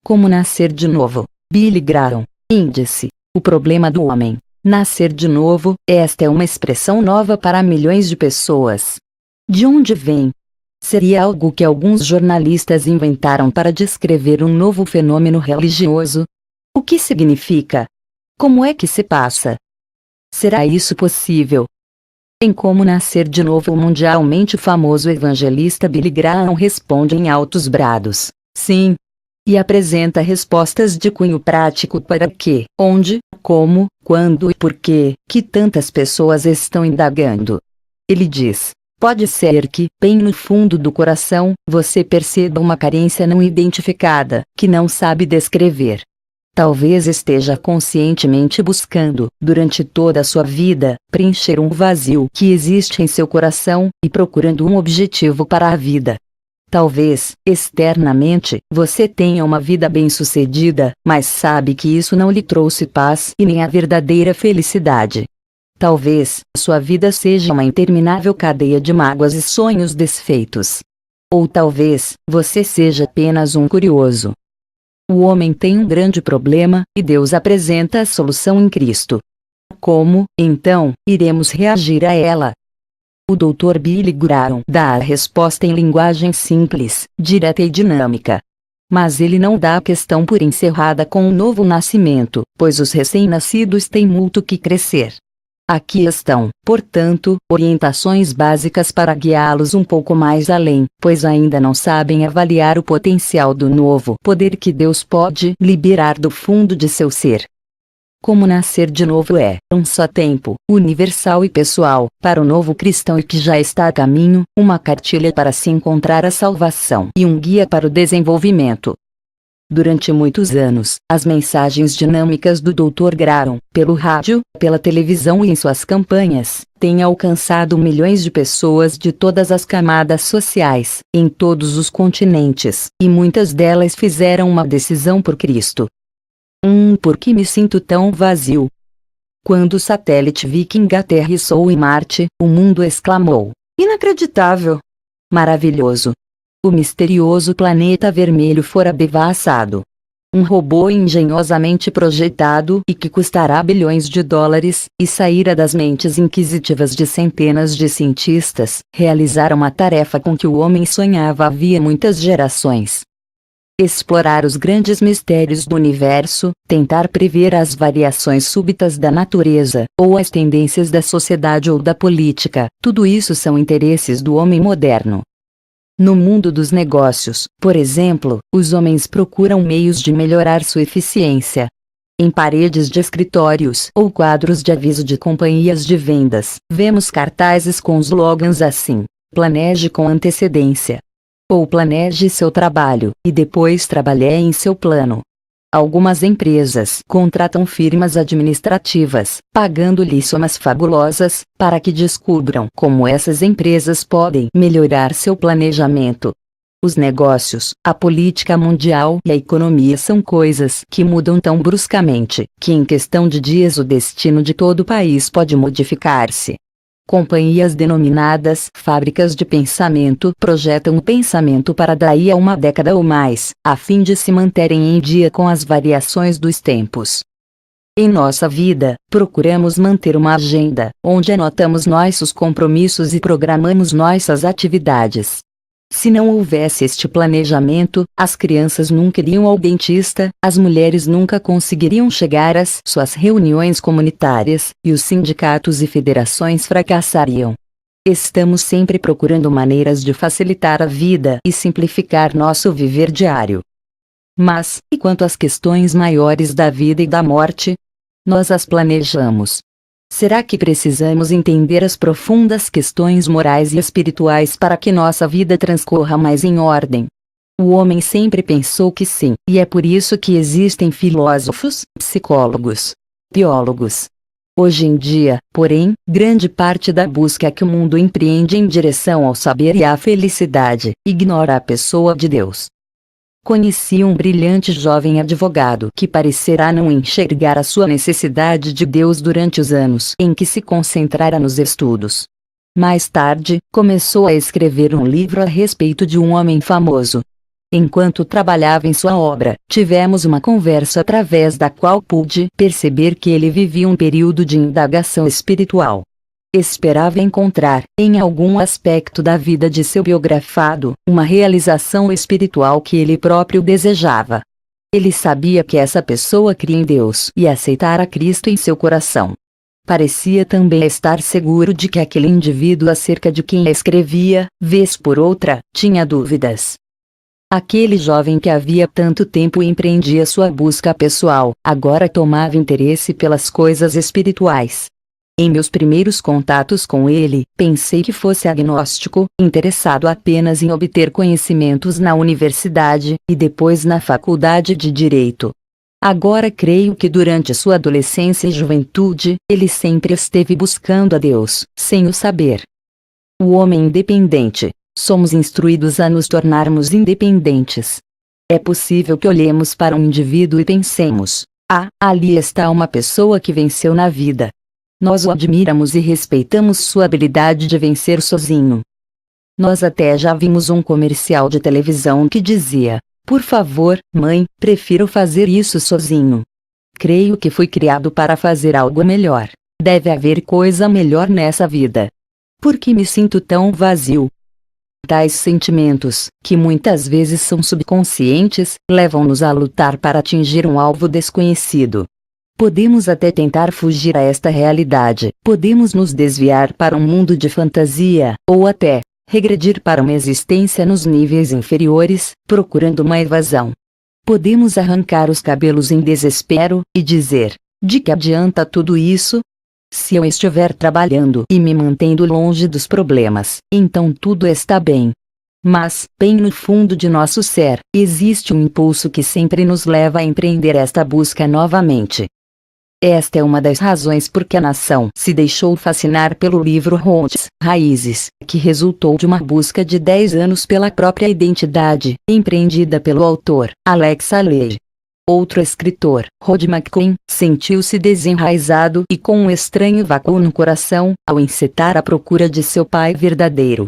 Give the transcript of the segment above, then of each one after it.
Como nascer de novo. Billy Graham. Índice. O problema do homem. Nascer de novo, esta é uma expressão nova para milhões de pessoas. De onde vem? Seria algo que alguns jornalistas inventaram para descrever um novo fenômeno religioso? O que significa? Como é que se passa? Será isso possível? Em Como Nascer de Novo, o mundialmente famoso evangelista Billy Graham responde em altos brados: sim. E apresenta respostas de cunho prático para que, onde, como, quando e por quê, que tantas pessoas estão indagando. Ele diz: pode ser que, bem no fundo do coração, você perceba uma carência não identificada, que não sabe descrever. Talvez esteja conscientemente buscando, durante toda a sua vida, preencher um vazio que existe em seu coração, e procurando um objetivo para a vida. Talvez, externamente, você tenha uma vida bem-sucedida, mas sabe que isso não lhe trouxe paz e nem a verdadeira felicidade. Talvez, sua vida seja uma interminável cadeia de mágoas e sonhos desfeitos. Ou talvez, você seja apenas um curioso. O homem tem um grande problema, e Deus apresenta a solução em Cristo. Como, então, iremos reagir a ela? O Dr. Billy Graham dá a resposta em linguagem simples, direta e dinâmica. Mas ele não dá a questão por encerrada com o novo nascimento, pois os recém-nascidos têm muito que crescer. Aqui estão, portanto, orientações básicas para guiá-los um pouco mais além, pois ainda não sabem avaliar o potencial do novo poder que Deus pode liberar do fundo de seu ser. Como nascer de novo é, um só tempo, universal e pessoal, para o novo cristão e que já está a caminho, uma cartilha para se encontrar a salvação e um guia para o desenvolvimento. Durante muitos anos, as mensagens dinâmicas do Dr. Graham, pelo rádio, pela televisão e em suas campanhas, têm alcançado milhões de pessoas de todas as camadas sociais, em todos os continentes, e muitas delas fizeram uma decisão por Cristo. Por que me sinto tão vazio? Quando o satélite Viking aterrissou em Marte, o mundo exclamou: inacreditável! Maravilhoso! O misterioso planeta vermelho fora devassado. Um robô engenhosamente projetado e que custará bilhões de dólares, e saíra das mentes inquisitivas de centenas de cientistas, realizar uma tarefa com que o homem sonhava havia muitas gerações. Explorar os grandes mistérios do universo, tentar prever as variações súbitas da natureza, ou as tendências da sociedade ou da política, tudo isso são interesses do homem moderno. No mundo dos negócios, por exemplo, os homens procuram meios de melhorar sua eficiência. Em paredes de escritórios ou quadros de aviso de companhias de vendas, vemos cartazes com slogans assim: planeje com antecedência. Ou planeje seu trabalho, e depois trabalhe em seu plano. Algumas empresas contratam firmas administrativas, pagando-lhes somas fabulosas, para que descubram como essas empresas podem melhorar seu planejamento. Os negócios, a política mundial e a economia são coisas que mudam tão bruscamente, que em questão de dias o destino de todo o país pode modificar-se. Companhias denominadas fábricas de pensamento projetam o pensamento para daí a uma década ou mais, a fim de se manterem em dia com as variações dos tempos. Em nossa vida, procuramos manter uma agenda, onde anotamos nossos compromissos e programamos nossas atividades. Se não houvesse este planejamento, as crianças nunca iriam ao dentista, as mulheres nunca conseguiriam chegar às suas reuniões comunitárias, e os sindicatos e federações fracassariam. Estamos sempre procurando maneiras de facilitar a vida e simplificar nosso viver diário. Mas, e quanto às questões maiores da vida e da morte? Nós as planejamos. Será que precisamos entender as profundas questões morais e espirituais para que nossa vida transcorra mais em ordem? O homem sempre pensou que sim, e é por isso que existem filósofos, psicólogos, teólogos. Hoje em dia, porém, grande parte da busca que o mundo empreende em direção ao saber e à felicidade, ignora a pessoa de Deus. Conheci um brilhante jovem advogado que parecerá não enxergar a sua necessidade de Deus durante os anos em que se concentrara nos estudos. Mais tarde, começou a escrever um livro a respeito de um homem famoso. Enquanto trabalhava em sua obra, tivemos uma conversa através da qual pude perceber que ele vivia um período de indagação espiritual. Esperava encontrar, em algum aspecto da vida de seu biografado, uma realização espiritual que ele próprio desejava. Ele sabia que essa pessoa cria em Deus e aceitara Cristo em seu coração. Parecia também estar seguro de que aquele indivíduo acerca de quem escrevia, vez por outra, tinha dúvidas. Aquele jovem que havia tanto tempo empreendia sua busca pessoal, agora tomava interesse pelas coisas espirituais. Em meus primeiros contatos com ele, pensei que fosse agnóstico, interessado apenas em obter conhecimentos na universidade, e depois na faculdade de Direito. Agora creio que durante sua adolescência e juventude, ele sempre esteve buscando a Deus, sem o saber. O homem independente. Somos instruídos a nos tornarmos independentes. É possível que olhemos para um indivíduo e pensemos: ah, ali está uma pessoa que venceu na vida. Nós o admiramos e respeitamos sua habilidade de vencer sozinho. Nós até já vimos um comercial de televisão que dizia: por favor, mãe, prefiro fazer isso sozinho. Creio que fui criado para fazer algo melhor. Deve haver coisa melhor nessa vida. Por que me sinto tão vazio? Tais sentimentos, que muitas vezes são subconscientes, levam-nos a lutar para atingir um alvo desconhecido. Podemos até tentar fugir a esta realidade, podemos nos desviar para um mundo de fantasia, ou até regredir para uma existência nos níveis inferiores, procurando uma evasão. Podemos arrancar os cabelos em desespero, e dizer: de que adianta tudo isso? Se eu estiver trabalhando e me mantendo longe dos problemas, então tudo está bem. Mas, bem no fundo de nosso ser, existe um impulso que sempre nos leva a empreender esta busca novamente. Esta é uma das razões por que a nação se deixou fascinar pelo livro Roots, Raízes, que resultou de uma busca de 10 anos pela própria identidade, empreendida pelo autor, Alex Haley. Outro escritor, Rod McQueen, sentiu-se desenraizado e com um estranho vácuo no coração, ao encetar a procura de seu pai verdadeiro.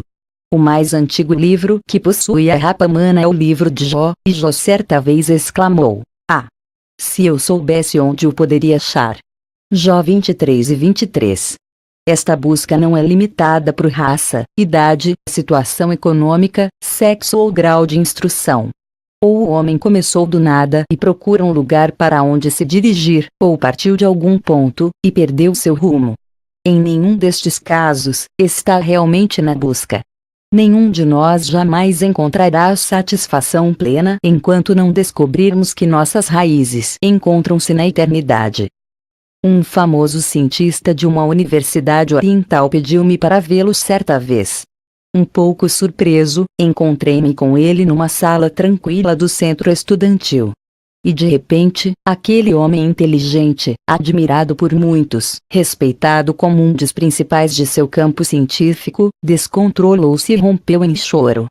O mais antigo livro que possui a Rapamana é o livro de Jó, e Jó certa vez exclamou: ah! Se eu soubesse onde o poderia achar. Jó 23 e 23. Esta busca não é limitada por raça, idade, situação econômica, sexo ou grau de instrução. Ou o homem começou do nada e procura um lugar para onde se dirigir, ou partiu de algum ponto, e perdeu seu rumo. Em nenhum destes casos, está realmente na busca. Nenhum de nós jamais encontrará a satisfação plena enquanto não descobrirmos que nossas raízes encontram-se na eternidade. Um famoso cientista de uma universidade oriental pediu-me para vê-lo certa vez. Um pouco surpreso, encontrei-me com ele numa sala tranquila do centro estudantil. E de repente, aquele homem inteligente, admirado por muitos, respeitado como um dos principais de seu campo científico, descontrolou-se e rompeu em choro.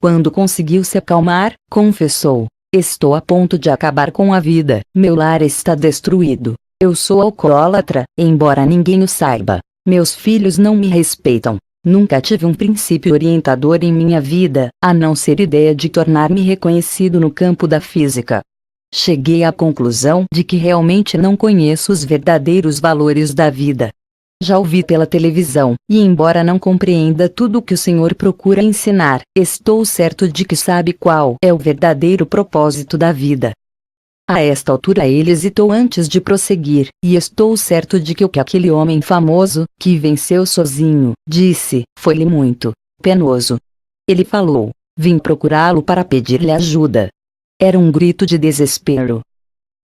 Quando conseguiu se acalmar, confessou: estou a ponto de acabar com a vida, meu lar está destruído. Eu sou alcoólatra, embora ninguém o saiba. Meus filhos não me respeitam. Nunca tive um princípio orientador em minha vida, a não ser ideia de tornar-me reconhecido no campo da física. Cheguei à conclusão de que realmente não conheço os verdadeiros valores da vida. Já ouvi pela televisão, e embora não compreenda tudo o que o Senhor procura ensinar, estou certo de que sabe qual é o verdadeiro propósito da vida. A esta altura ele hesitou antes de prosseguir, e estou certo de que o que aquele homem famoso, que venceu sozinho, disse, foi-lhe muito penoso. Ele falou: vim procurá-lo para pedir-lhe ajuda. Era um grito de desespero.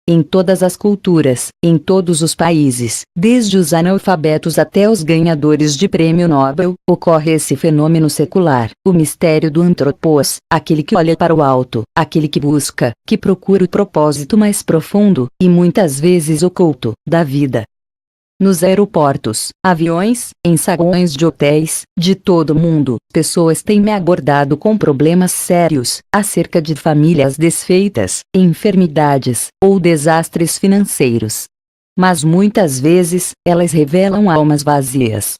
Em todas as culturas, em todos os países, desde os analfabetos até os ganhadores de prêmio Nobel, ocorre esse fenômeno secular, o mistério do antropos, aquele que olha para o alto, aquele que busca, que procura o propósito mais profundo, e muitas vezes oculto, da vida. Nos aeroportos, aviões, em saguões de hotéis, de todo o mundo, pessoas têm me abordado com problemas sérios, acerca de famílias desfeitas, enfermidades, ou desastres financeiros. Mas muitas vezes, elas revelam almas vazias.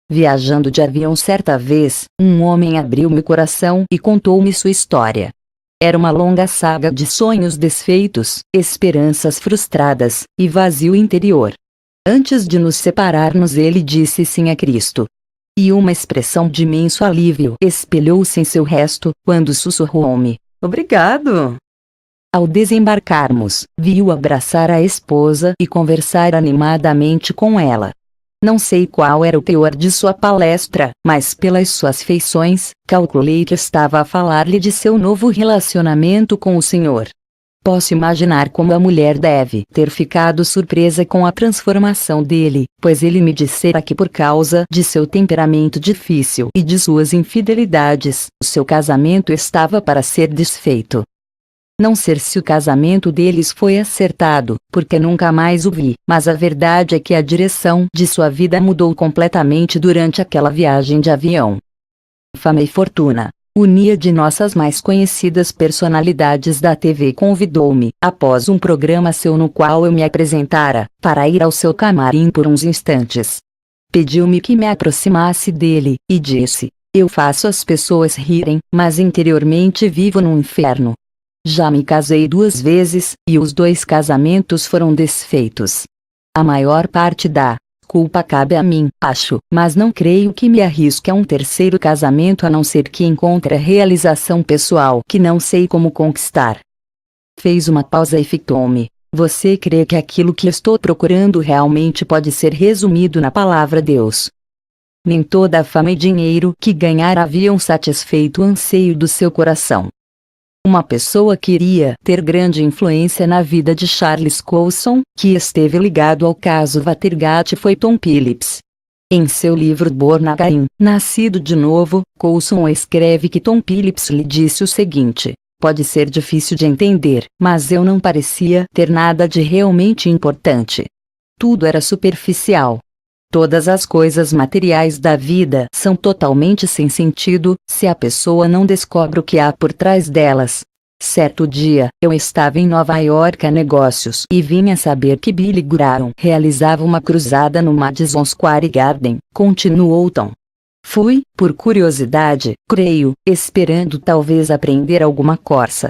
Viajando de avião certa vez, um homem abriu-me o coração e contou-me sua história. Era uma longa saga de sonhos desfeitos, esperanças frustradas, e vazio interior. Antes de nos separarmos, ele disse sim a Cristo. E uma expressão de imenso alívio espelhou-se em seu rosto, quando sussurrou-me: "Obrigado." Ao desembarcarmos, vi-o abraçar a esposa e conversar animadamente com ela. Não sei qual era o teor de sua palestra, mas pelas suas feições, calculei que estava a falar-lhe de seu novo relacionamento com o Senhor. Posso imaginar como a mulher deve ter ficado surpresa com a transformação dele, pois ele me dissera que por causa de seu temperamento difícil e de suas infidelidades, o seu casamento estava para ser desfeito. Não sei se o casamento deles foi acertado, porque nunca mais o vi, mas a verdade é que a direção de sua vida mudou completamente durante aquela viagem de avião. Fama e Fortuna, unia de nossas mais conhecidas personalidades da TV, convidou-me, após um programa seu no qual eu me apresentara, para ir ao seu camarim por uns instantes. Pediu-me que me aproximasse dele, e disse: "Eu faço as pessoas rirem, mas interiormente vivo num inferno. Já me casei 2 vezes, e os 2 casamentos foram desfeitos. A maior parte da culpa cabe a mim, acho, mas não creio que me arrisque a um terceiro casamento a não ser que encontre a realização pessoal que não sei como conquistar." Fez uma pausa e fitou-me: "Você crê que aquilo que estou procurando realmente pode ser resumido na palavra Deus?" Nem toda a fama e dinheiro que ganhara haviam satisfeito o anseio do seu coração. Uma pessoa queria ter grande influência na vida de Charles Colson, que esteve ligado ao caso Watergate, foi Tom Phillips. Em seu livro Born Again, Nascido de Novo, Colson escreve que Tom Phillips lhe disse o seguinte: "Pode ser difícil de entender, mas eu não parecia ter nada de realmente importante. Tudo era superficial. Todas as coisas materiais da vida são totalmente sem sentido, se a pessoa não descobre o que há por trás delas." Certo dia, eu estava em Nova York a negócios e vim a saber que Billy Graham realizava uma cruzada no Madison Square Garden, continuou Tom. Fui, por curiosidade, creio, esperando talvez aprender alguma coisa.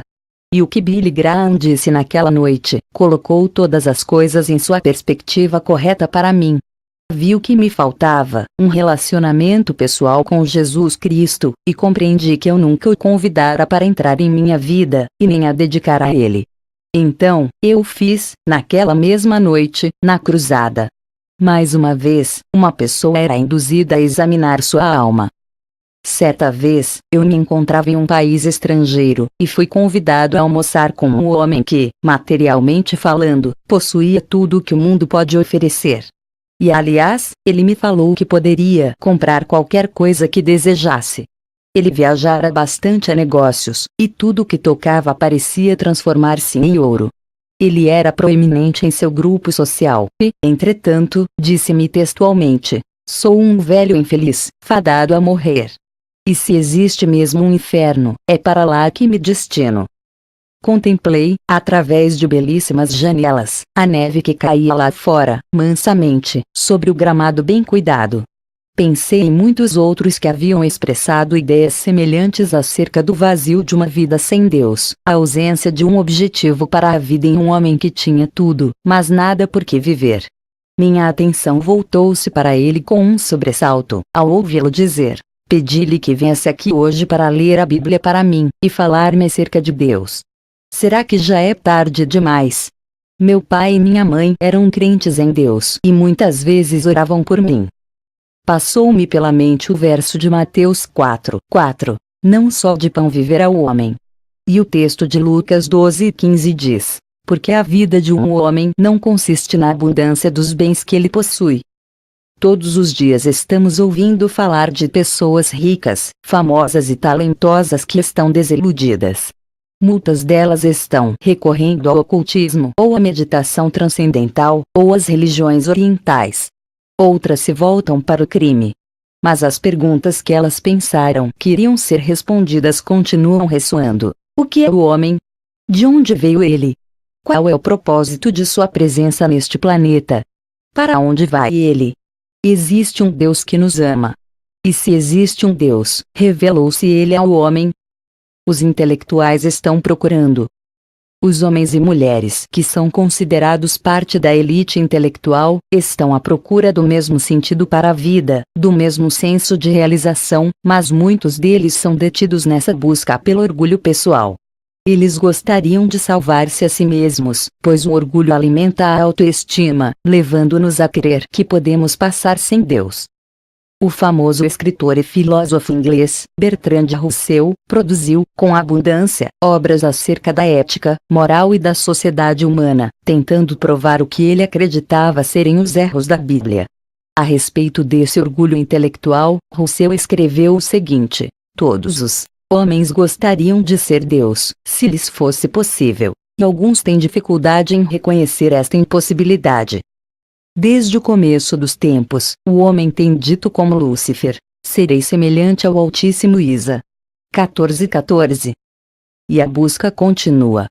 E o que Billy Graham disse naquela noite, colocou todas as coisas em sua perspectiva correta para mim. Vi o que me faltava, um relacionamento pessoal com Jesus Cristo, e compreendi que eu nunca o convidara para entrar em minha vida, e nem a dedicar a Ele. Então, eu fiz, naquela mesma noite, na cruzada. Mais uma vez, uma pessoa era induzida a examinar sua alma. Certa vez, eu me encontrava em um país estrangeiro, e fui convidado a almoçar com um homem que, materialmente falando, possuía tudo o que o mundo pode oferecer. E aliás, ele me falou que poderia comprar qualquer coisa que desejasse. Ele viajara bastante a negócios, e tudo o que tocava parecia transformar-se em ouro. Ele era proeminente em seu grupo social, e, entretanto, disse-me textualmente: "Sou um velho infeliz, fadado a morrer. E se existe mesmo um inferno, é para lá que me destino." Contemplei, através de belíssimas janelas, a neve que caía lá fora, mansamente, sobre o gramado bem cuidado. Pensei em muitos outros que haviam expressado ideias semelhantes acerca do vazio de uma vida sem Deus, a ausência de um objetivo para a vida em um homem que tinha tudo, mas nada por que viver. Minha atenção voltou-se para ele com um sobressalto, ao ouvi-lo dizer: "Pedi-lhe que viesse aqui hoje para ler a Bíblia para mim, e falar-me acerca de Deus. Será que já é tarde demais?" Meu pai e minha mãe eram crentes em Deus e muitas vezes oravam por mim. Passou-me pela mente o verso de Mateus 4:4, "Não só de pão viverá o homem." E o texto de Lucas 12:15 diz: "Porque a vida de um homem não consiste na abundância dos bens que ele possui." Todos os dias estamos ouvindo falar de pessoas ricas, famosas e talentosas que estão desiludidas. Muitas delas estão recorrendo ao ocultismo ou à meditação transcendental, ou às religiões orientais. Outras se voltam para o crime. Mas as perguntas que elas pensaram que iriam ser respondidas continuam ressoando. O que é o homem? De onde veio ele? Qual é o propósito de sua presença neste planeta? Para onde vai ele? Existe um Deus que nos ama. E se existe um Deus, revelou-se ele ao homem? Os intelectuais estão procurando. Os homens e mulheres que são considerados parte da elite intelectual, estão à procura do mesmo sentido para a vida, do mesmo senso de realização, mas muitos deles são detidos nessa busca pelo orgulho pessoal. Eles gostariam de salvar-se a si mesmos, pois o orgulho alimenta a autoestima, levando-nos a crer que podemos passar sem Deus. O famoso escritor e filósofo inglês, Bertrand Russell, produziu, com abundância, obras acerca da ética, moral e da sociedade humana, tentando provar o que ele acreditava serem os erros da Bíblia. A respeito desse orgulho intelectual, Russell escreveu o seguinte: todos os homens gostariam de ser Deus, se lhes fosse possível, e alguns têm dificuldade em reconhecer esta impossibilidade. Desde o começo dos tempos, o homem tem dito como Lúcifer: serei semelhante ao Altíssimo. Isa 14:14. E a busca continua.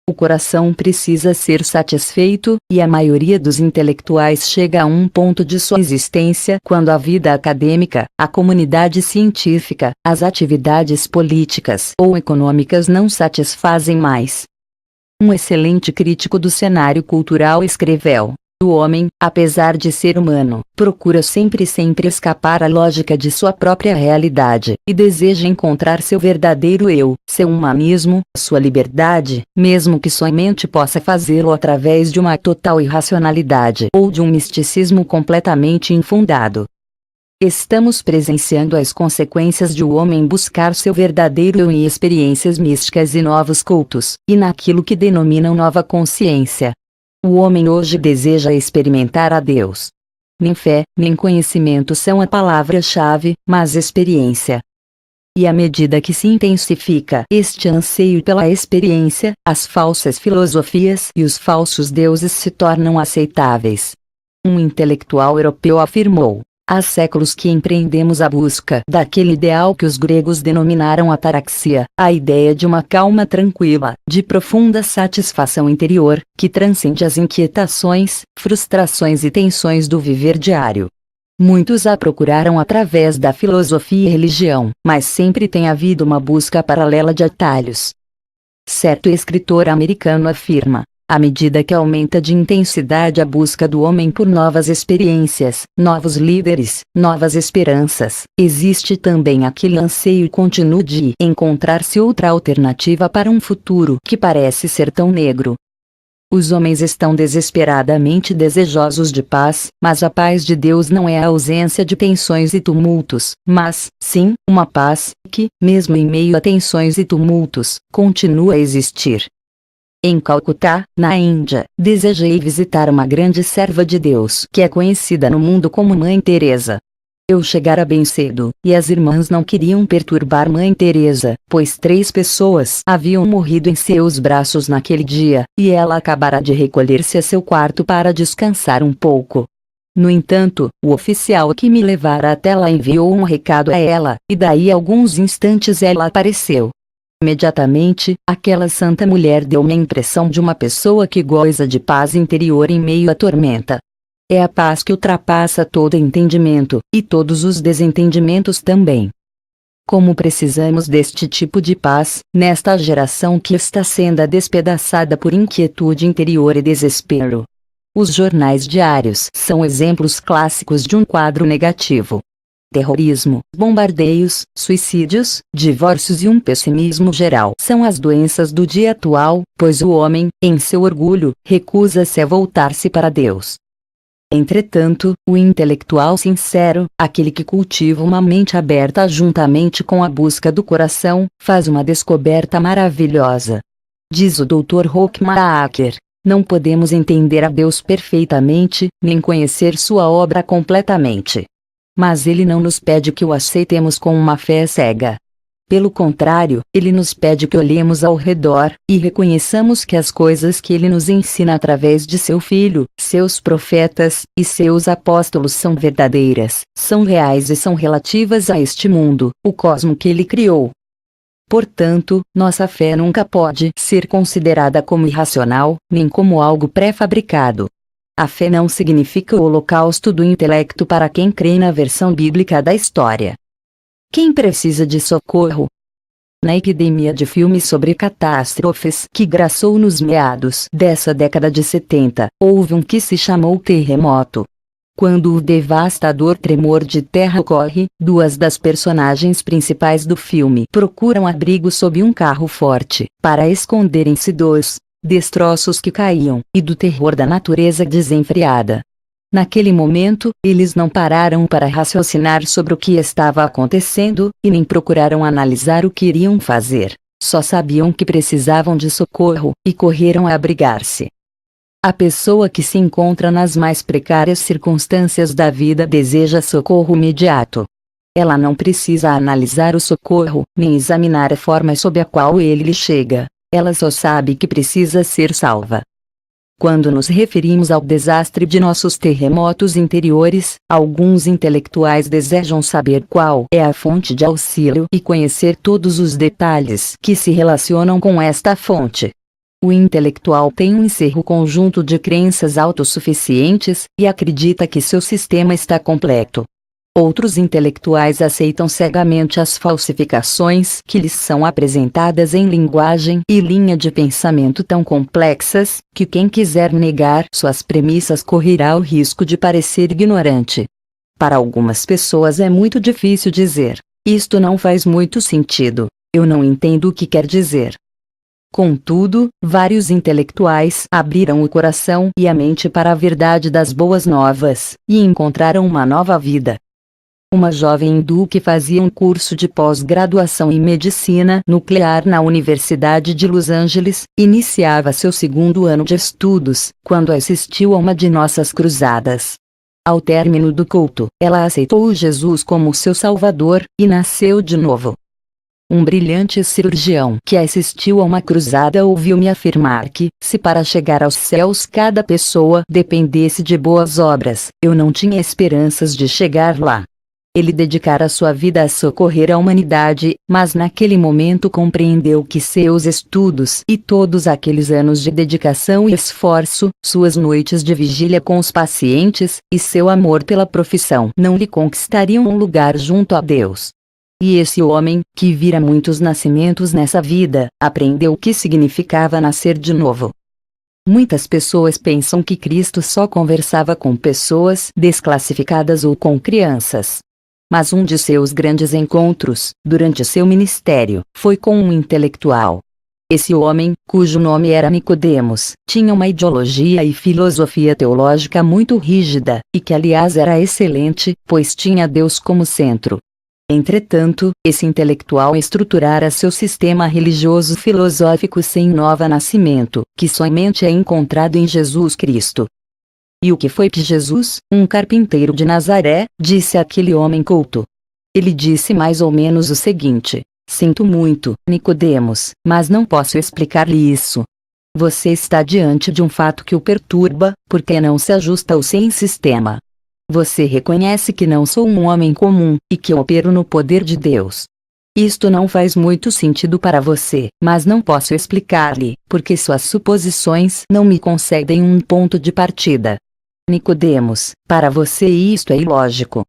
O coração precisa ser satisfeito, e a maioria dos intelectuais chega a um ponto de sua existência quando a vida acadêmica, a comunidade científica, as atividades políticas ou econômicas não satisfazem mais. Um excelente crítico do cenário cultural escreveu: o homem, apesar de ser humano, procura sempre escapar à lógica de sua própria realidade, e deseja encontrar seu verdadeiro eu, seu humanismo, sua liberdade, mesmo que sua mente possa fazê-lo através de uma total irracionalidade ou de um misticismo completamente infundado. Estamos presenciando as consequências de o homem buscar seu verdadeiro eu em experiências místicas e novos cultos, e naquilo que denominam nova consciência. O homem hoje deseja experimentar a Deus. Nem fé, nem conhecimento são a palavra-chave, mas experiência. E à medida que se intensifica este anseio pela experiência, as falsas filosofias e os falsos deuses se tornam aceitáveis. Um intelectual europeu afirmou: há séculos que empreendemos a busca daquele ideal que os gregos denominaram ataraxia, a ideia de uma calma tranquila, de profunda satisfação interior, que transcende as inquietações, frustrações e tensões do viver diário. Muitos a procuraram através da filosofia e religião, mas sempre tem havido uma busca paralela de atalhos. Certo escritor americano afirma: à medida que aumenta de intensidade a busca do homem por novas experiências, novos líderes, novas esperanças, existe também aquele anseio contínuo de encontrar-se outra alternativa para um futuro que parece ser tão negro. Os homens estão desesperadamente desejosos de paz, mas a paz de Deus não é a ausência de tensões e tumultos, mas, sim, uma paz que, mesmo em meio a tensões e tumultos, continua a existir. Em Calcutá, na Índia, desejei visitar uma grande serva de Deus que é conhecida no mundo como Mãe Teresa. Eu chegara bem cedo, e as irmãs não queriam perturbar Mãe Teresa, pois 3 pessoas haviam morrido em seus braços naquele dia, e ela acabara de recolher-se a seu quarto para descansar um pouco. No entanto, o oficial que me levara até lá enviou um recado a ela, e daí a alguns instantes ela apareceu. Imediatamente, aquela santa mulher deu-me a impressão de uma pessoa que goza de paz interior em meio à tormenta. É a paz que ultrapassa todo entendimento, e todos os desentendimentos também. Como precisamos deste tipo de paz, nesta geração que está sendo despedaçada por inquietude interior e desespero. Os jornais diários são exemplos clássicos de um quadro negativo. Terrorismo, bombardeios, suicídios, divórcios e um pessimismo geral são as doenças do dia atual, pois o homem, em seu orgulho, recusa-se a voltar-se para Deus. Entretanto, o intelectual sincero, aquele que cultiva uma mente aberta juntamente com a busca do coração, faz uma descoberta maravilhosa. Diz o Dr. Rockmaker: não podemos entender a Deus perfeitamente, nem conhecer sua obra completamente. Mas ele não nos pede que o aceitemos com uma fé cega. Pelo contrário, ele nos pede que olhemos ao redor, e reconheçamos que as coisas que ele nos ensina através de seu Filho, seus profetas, e seus apóstolos são verdadeiras, são reais e são relativas a este mundo, o cosmo que ele criou. Portanto, nossa fé nunca pode ser considerada como irracional, nem como algo pré-fabricado. A fé não significa o holocausto do intelecto para quem crê na versão bíblica da história. Quem precisa de socorro? Na epidemia de filmes sobre catástrofes que graçou nos meados dessa década de 70, houve um que se chamou terremoto. Quando o devastador tremor de terra ocorre, duas das personagens principais do filme procuram abrigo sob um carro forte, para esconderem-se dos destroços que caíam, e do terror da natureza desenfreada. Naquele momento, eles não pararam para raciocinar sobre o que estava acontecendo, e nem procuraram analisar o que iriam fazer. Só sabiam que precisavam de socorro, e correram a abrigar-se. A pessoa que se encontra nas mais precárias circunstâncias da vida deseja socorro imediato. Ela não precisa analisar o socorro, nem examinar a forma sob a qual ele lhe chega. Ela só sabe que precisa ser salva. Quando nos referimos ao desastre de nossos terremotos interiores, alguns intelectuais desejam saber qual é a fonte de auxílio e conhecer todos os detalhes que se relacionam com esta fonte. O intelectual tem um encerro conjunto de crenças autossuficientes, e acredita que seu sistema está completo. Outros intelectuais aceitam cegamente as falsificações que lhes são apresentadas em linguagem e linha de pensamento tão complexas, que quem quiser negar suas premissas correrá o risco de parecer ignorante. Para algumas pessoas é muito difícil dizer: isto não faz muito sentido, eu não entendo o que quer dizer. Contudo, vários intelectuais abriram o coração e a mente para a verdade das boas novas, e encontraram uma nova vida. Uma jovem hindu que fazia um curso de pós-graduação em medicina nuclear na Universidade de Los Angeles, iniciava seu segundo ano de estudos, quando assistiu a uma de nossas cruzadas. Ao término do culto, ela aceitou Jesus como seu Salvador, e nasceu de novo. Um brilhante cirurgião que assistiu a uma cruzada ouviu-me afirmar que, se para chegar aos céus cada pessoa dependesse de boas obras, eu não tinha esperanças de chegar lá. Ele dedicara sua vida a socorrer a humanidade, mas naquele momento compreendeu que seus estudos e todos aqueles anos de dedicação e esforço, suas noites de vigília com os pacientes, e seu amor pela profissão não lhe conquistariam um lugar junto a Deus. E esse homem, que vira muitos nascimentos nessa vida, aprendeu o que significava nascer de novo. Muitas pessoas pensam que Cristo só conversava com pessoas desclassificadas ou com crianças. Mas um de seus grandes encontros, durante seu ministério, foi com um intelectual. Esse homem, cujo nome era Nicodemos, tinha uma ideologia e filosofia teológica muito rígida, e que aliás era excelente, pois tinha Deus como centro. Entretanto, esse intelectual estruturara seu sistema religioso filosófico sem novo nascimento, que somente é encontrado em Jesus Cristo. E o que foi que Jesus, um carpinteiro de Nazaré, disse àquele homem culto? Ele disse mais ou menos o seguinte: sinto muito, Nicodemos, mas não posso explicar-lhe isso. Você está diante de um fato que o perturba, porque não se ajusta ao seu sistema. Você reconhece que não sou um homem comum, e que opero no poder de Deus. Isto não faz muito sentido para você, mas não posso explicar-lhe, porque suas suposições não me concedem um ponto de partida. Nicodemos, para você isto é ilógico.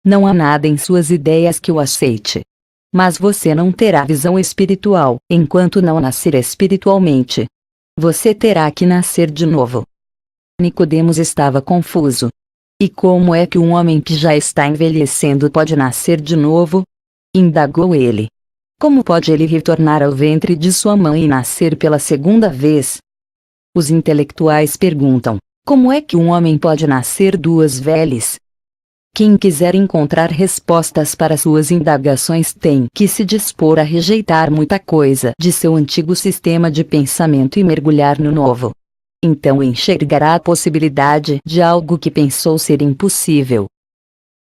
Não há nada em suas ideias que o aceite. Mas você não terá visão espiritual, enquanto não nascer espiritualmente. Você terá que nascer de novo. Nicodemos estava confuso. E como é que um homem que já está envelhecendo pode nascer de novo? Indagou ele. Como pode ele retornar ao ventre de sua mãe e nascer pela segunda vez? Os intelectuais perguntam: como é que um homem pode nascer duas vezes? Quem quiser encontrar respostas para suas indagações tem que se dispor a rejeitar muita coisa de seu antigo sistema de pensamento e mergulhar no novo. Então enxergará a possibilidade de algo que pensou ser impossível.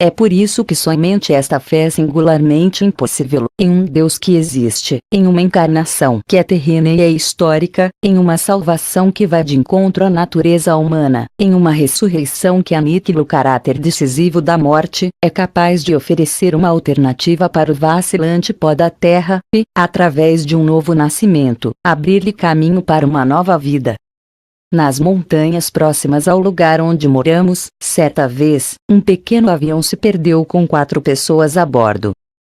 É por isso que somente esta fé é singularmente impossível, em um Deus que existe, em uma encarnação que é terrena e é histórica, em uma salvação que vai de encontro à natureza humana, em uma ressurreição que aniquila o caráter decisivo da morte, é capaz de oferecer uma alternativa para o vacilante pó da terra, e, através de um novo nascimento, abrir-lhe caminho para uma nova vida. Nas montanhas próximas ao lugar onde moramos, certa vez, um pequeno avião se perdeu com 4 pessoas a bordo.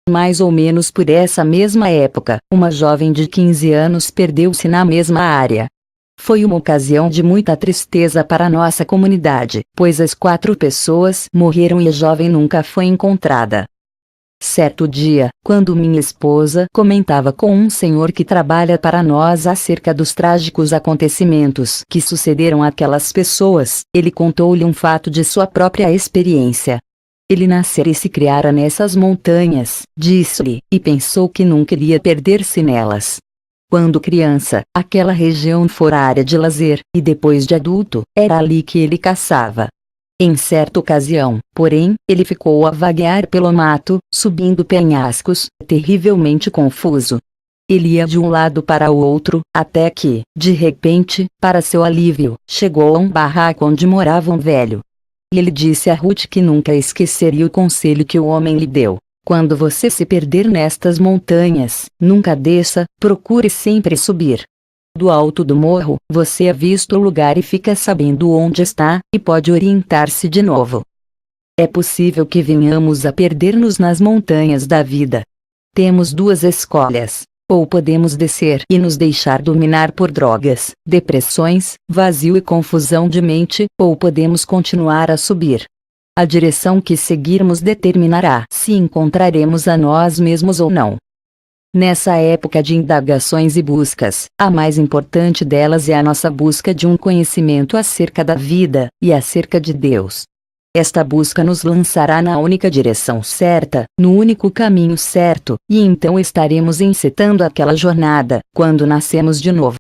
Mais ou menos por essa mesma época, uma jovem de 15 anos perdeu-se na mesma área. Foi uma ocasião de muita tristeza para nossa comunidade, pois as 4 pessoas morreram e a jovem nunca foi encontrada. Certo dia, quando minha esposa comentava com um senhor que trabalha para nós acerca dos trágicos acontecimentos que sucederam àquelas pessoas, ele contou-lhe um fato de sua própria experiência. Ele nascera e se criara nessas montanhas, disse-lhe, e pensou que nunca iria perder-se nelas. Quando criança, aquela região fora área de lazer, e depois de adulto, era ali que ele caçava. Em certa ocasião, porém, ele ficou a vaguear pelo mato, subindo penhascos, terrivelmente confuso. Ele ia de um lado para o outro, até que, de repente, para seu alívio, chegou a um barraco onde morava um velho. E ele disse a Ruth que nunca esqueceria o conselho que o homem lhe deu. Quando você se perder nestas montanhas, nunca desça, procure sempre subir. Do alto do morro, você avista o lugar e fica sabendo onde está, e pode orientar-se de novo. É possível que venhamos a perder-nos nas montanhas da vida. Temos 2 escolhas. Ou podemos descer e nos deixar dominar por drogas, depressões, vazio e confusão de mente, ou podemos continuar a subir. A direção que seguirmos determinará se encontraremos a nós mesmos ou não. Nessa época de indagações e buscas, a mais importante delas é a nossa busca de um conhecimento acerca da vida, e acerca de Deus. Esta busca nos lançará na única direção certa, no único caminho certo, e então estaremos encetando aquela jornada, quando nascemos de novo.